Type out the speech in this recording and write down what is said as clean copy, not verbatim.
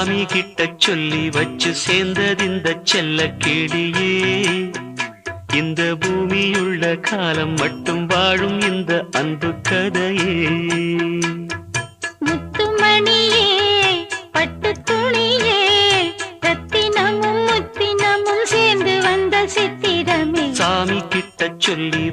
சாமி கிட்ட சொல்லி வச்சு சேர்ந்தது இந்த செல்ல கேடியே. இந்த பூமியுள்ள காலம் மட்டும் வாழும் இந்த அன்பு கதையே. முத்துமணியே பட்டு துணியே ரத்தினமும் முத்தினமும் சேர்ந்து வந்த சித்திரமே. சாமி கிட்ட சொல்லி